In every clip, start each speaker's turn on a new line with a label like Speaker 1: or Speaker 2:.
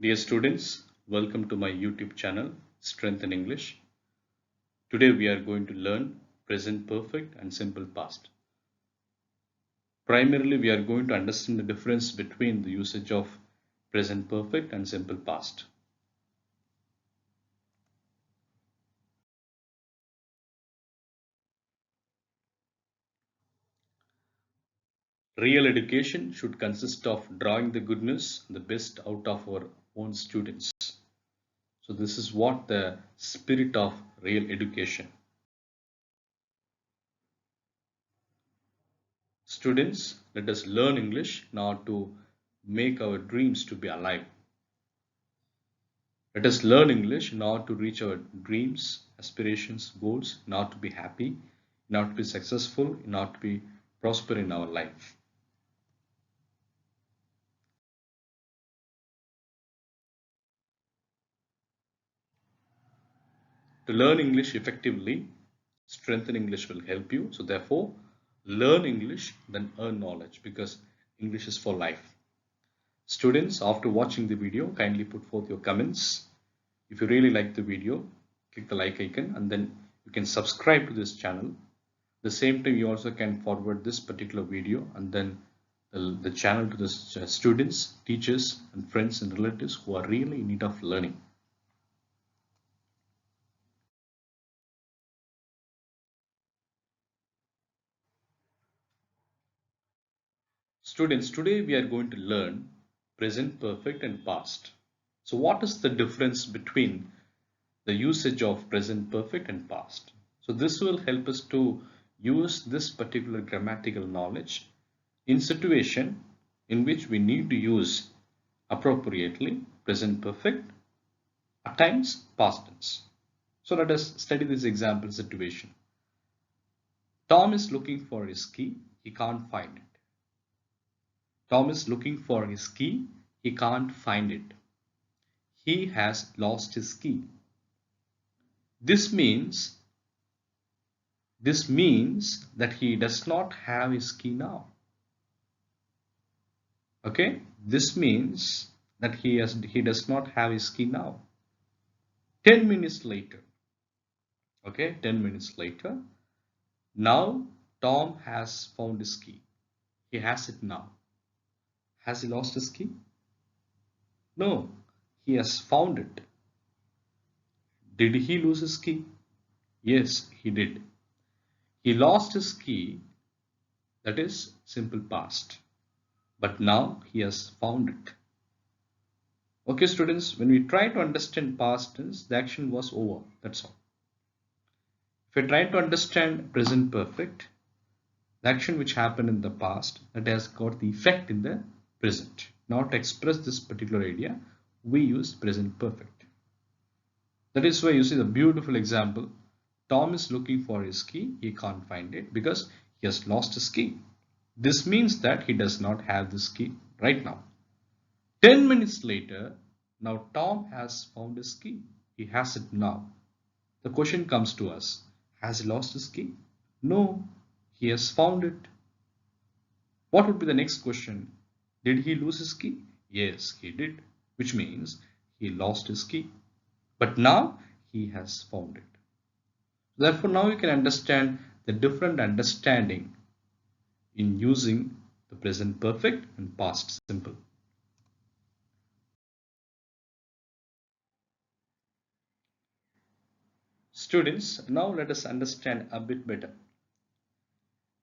Speaker 1: Dear students, welcome to my YouTube channel, Strength in English. Today we are going to learn present perfect and simple past. Primarily, we are going to understand the difference between the usage of present perfect and simple past. Real education should consist of drawing the goodness, the best out of our own students. So this is what the spirit of real education. Students, let us learn English now to make our dreams to be alive. Let us learn English in order to reach our dreams, aspirations, goals, in order to be happy, in order to be successful, in order to be prosper in our life. To learn English effectively, strengthen English will help you. So therefore, learn English, then earn knowledge, because English is for life. Students, after watching the video, kindly put forth your comments. If you really like the video, click the like icon and then you can subscribe to this channel. At the same time, you also can forward this particular video and then the channel to the students, teachers and friends and relatives who are really in need of learning. Students, today we are going to learn present perfect and past. So what is the difference between the usage of present perfect and past? So this will help us to use this particular grammatical knowledge in situation in which we need to use appropriately present perfect, at times past tense. So let us study this example situation. Tom is looking for his key. He can't find it. Tom is looking for his key. He can't find it. He has lost his key. This means that he does not have his key now. Okay, this means that he does not have his key now. 10 minutes later. Okay, 10 minutes later. Now Tom has found his key. He has it now. Has he lost his key? No, he has found it. Did he lose his key? Yes, he did. He lost his key, that is simple past. But now he has found it. Okay, students, when we try to understand past tense, the action was over. That's all. If we try to understand present perfect, the action which happened in the past, that has got the effect in the present. Now to express this particular idea, we use present perfect. That is why you see the beautiful example. Tom is looking for his key. He can't find it because he has lost his key. This means that he does not have this key right now. 10 minutes later, now Tom has found his key. He has it now. The question comes to us, has he lost his key? No, he has found it. What would be the next question? Did he lose his key? Yes, he did, which means he lost his key. But now he has found it. Therefore, now you can understand the different understanding in using the present perfect and past simple. Students, now let us understand a bit better.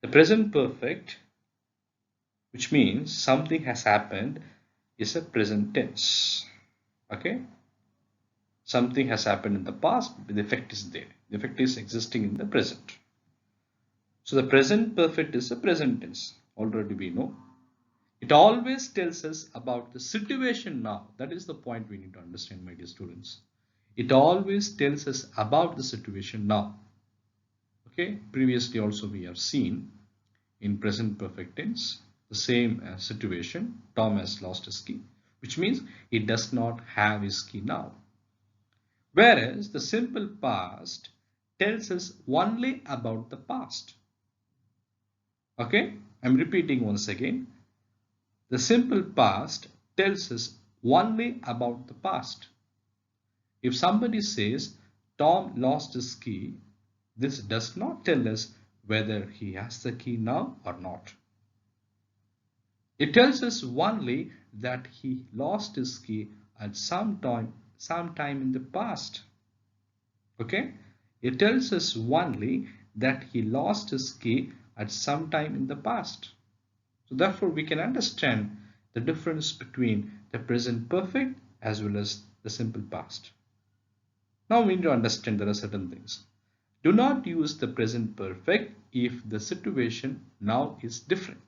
Speaker 1: The present perfect, which means something has happened, is a present tense. Okay? Something has happened in the past, the effect is there. The effect is existing in the present. So the present perfect is a present tense. Already we know. It always tells us about the situation now. That is the point we need to understand, my dear students. It always tells us about the situation now. Okay, previously also we have seen in present perfect tense the same situation. Tom has lost his key, which means he does not have his key now. Whereas the simple past tells us only about the past. Okay, I'm repeating once again. The simple past tells us only about the past. If somebody says Tom lost his key, this does not tell us whether he has the key now or not. It tells us only that he lost his key at sometime in the past. Okay? It tells us only that he lost his key at some time in the past. So therefore we can understand the difference between the present perfect as well as the simple past. Now we need to understand there are certain things. Do not use the present perfect if the situation now is different.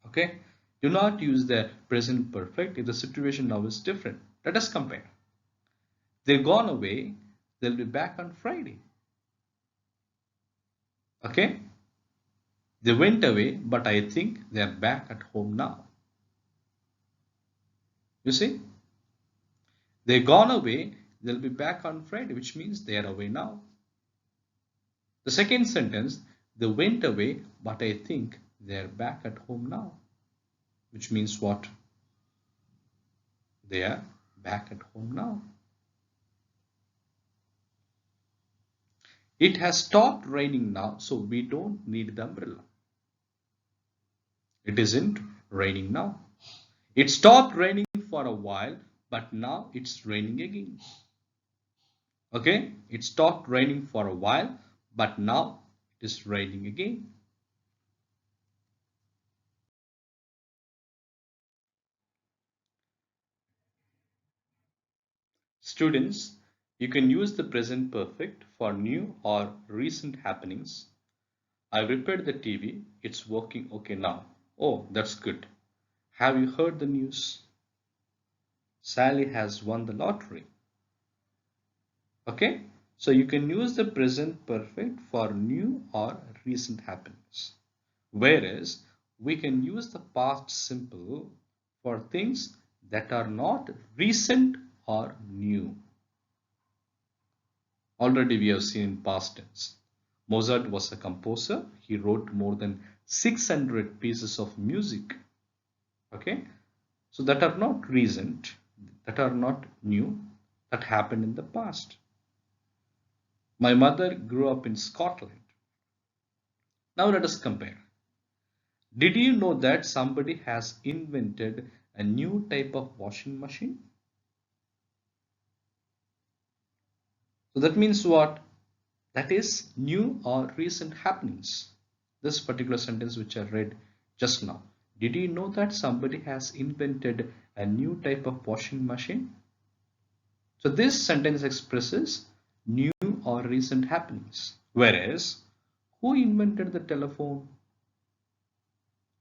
Speaker 1: Okay? Do not use the present perfect if the situation now is different. Let us compare. They've gone away, they'll be back on Friday. Okay? They went away, but I think they are back at home now. You see? They've gone away, they'll be back on Friday, which means they are away now. The second sentence, they went away, but I think they are back at home now. Which means what? They are back at home now. It has stopped raining now, so we don't need the umbrella. It isn't raining now. It stopped raining for a while, but now it's raining again. Okay, it stopped raining for a while, but now it is raining again. Students, you can use the present perfect for new or recent happenings. I repaired the TV, it's working okay now. Oh, that's good. Have you heard the news? Sally has won the lottery. Okay, so you can use the present perfect for new or recent happenings. Whereas we can use the past simple for things that are not recent or new. Already we have seen in past tense. Mozart was a composer. He wrote more than 600 pieces of music. Okay, so that are not recent, that are not new, that happened in the past. My mother grew up in Scotland. Now let us compare. Did you know that somebody has invented a new type of washing machine? So that means what? That is new or recent happenings. This particular sentence which I read just now. Did you know that somebody has invented a new type of washing machine? So this sentence expresses new or recent happenings. Whereas, who invented the telephone?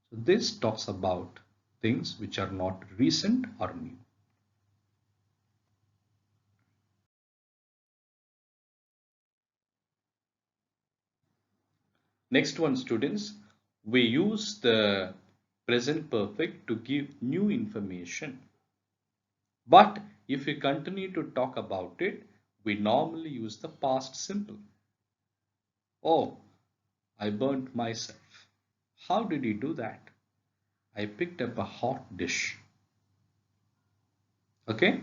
Speaker 1: So this talks about things which are not recent or new. Next one, students, we use the present perfect to give new information. But if we continue to talk about it, we normally use the past simple. Oh, I burnt myself. How did you do that? I picked up a hot dish. Okay?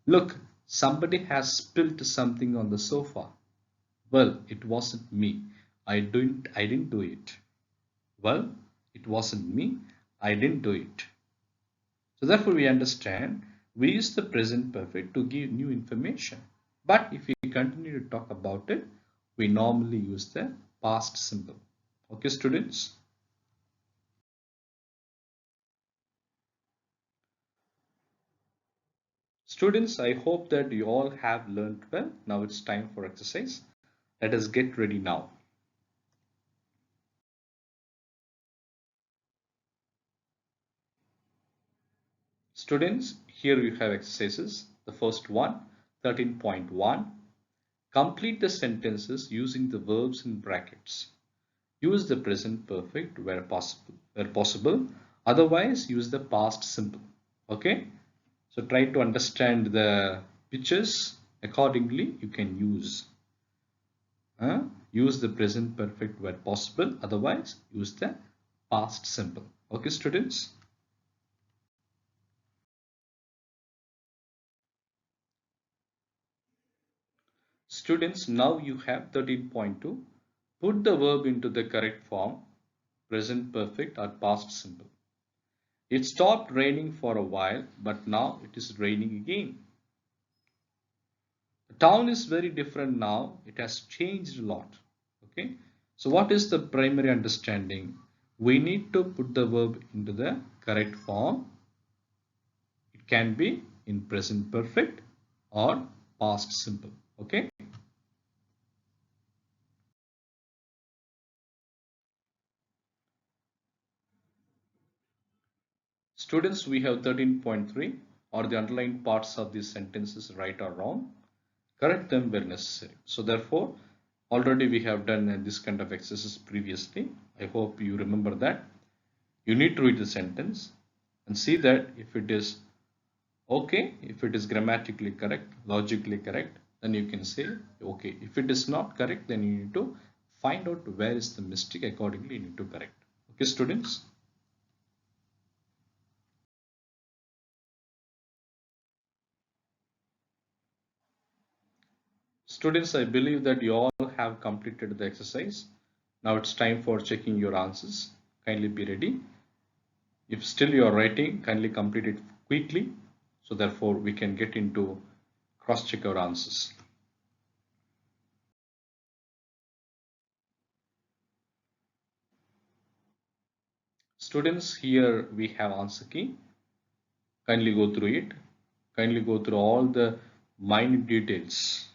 Speaker 1: Look, somebody has spilled something on the sofa. Well, it wasn't me. I didn't do it. Well, it wasn't me. I didn't do it. So therefore we understand we use the present perfect to give new information. But if we continue to talk about it, we normally use the past simple. Okay, students? Students, I hope that you all have learned well. Now it's time for exercise. Let us get ready now. Students, here you have exercises. The first one, 13.1. Complete the sentences using the verbs in brackets. Use the present perfect where possible. Otherwise, use the past simple. Okay? So try to understand the pictures accordingly. You can use the present perfect where possible. Otherwise, use the past simple. Okay, students? Students, now you have 13.2. Put the verb into the correct form, present perfect or past simple. It stopped raining for a while, but now it is raining again. The town is very different now. It has changed a lot. Okay. So what is the primary understanding? We need to put the verb into the correct form. It can be in present perfect or past simple. Okay. Students, we have 13.3. Are the underlined parts of these sentences right or wrong? Correct them where necessary. So therefore, already we have done this kind of exercises previously. I hope you remember that. You need to read the sentence and see that if it is okay, if it is grammatically correct, logically correct, then you can say okay. If it is not correct, then you need to find out where is the mistake. Accordingly, you need to correct. Okay, students. Students, I believe that you all have completed the exercise. Now it's time for checking your answers. Kindly be ready. If still you are writing, kindly complete it quickly. So therefore we can get into cross-check our answers. Students, here we have answer key. Kindly go through it. Kindly go through all the minute details.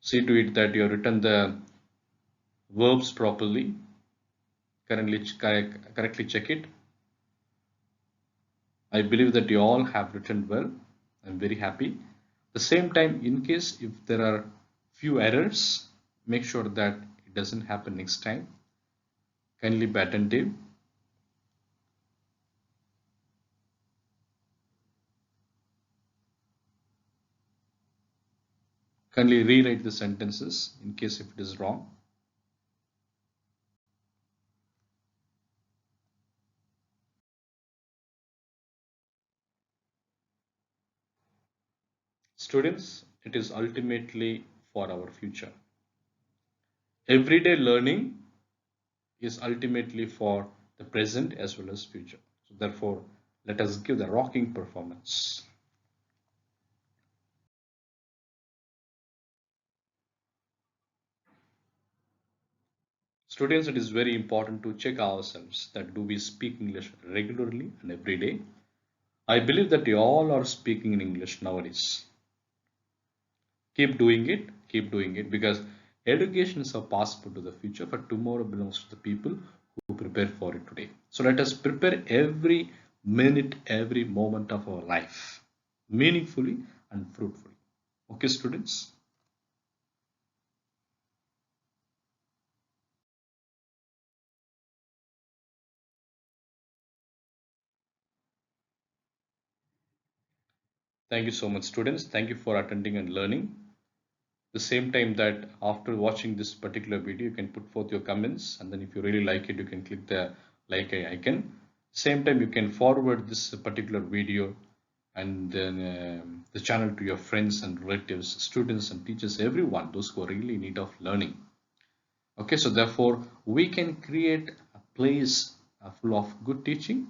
Speaker 1: See to it that you have written the verbs properly. Correctly check it. I believe that you all have written well. I'm very happy. At the same time, in case if there are few errors, make sure that it doesn't happen next time. Kindly be attentive. Kindly rewrite the sentences in case if it is wrong. Students, it is ultimately for our future. Everyday learning is ultimately for the present as well as future. So therefore, let us give the rocking performance. Students, it is very important to check ourselves that do we speak English regularly and every day. I believe that you all are speaking in English nowadays. Keep doing it because education is a passport to the future, but tomorrow belongs to the people who prepare for it today. So let us prepare every minute, every moment of our life meaningfully and fruitfully. Okay, students? Thank you so much, students. Thank you for attending and learning. The same time that after watching this particular video, you can put forth your comments, and then if you really like it, you can click the like icon. Same time, you can forward this particular video and then the channel to your friends and relatives, students and teachers, everyone, those who are really in need of learning. Okay, so therefore we can create a place full of good teaching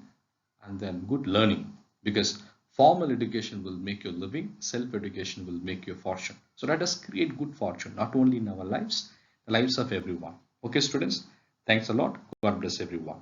Speaker 1: and then good learning, because formal education will make your living, self-education will make your fortune. So let us create good fortune, not only in our lives, the lives of everyone. Okay, students, thanks a lot. God bless everyone.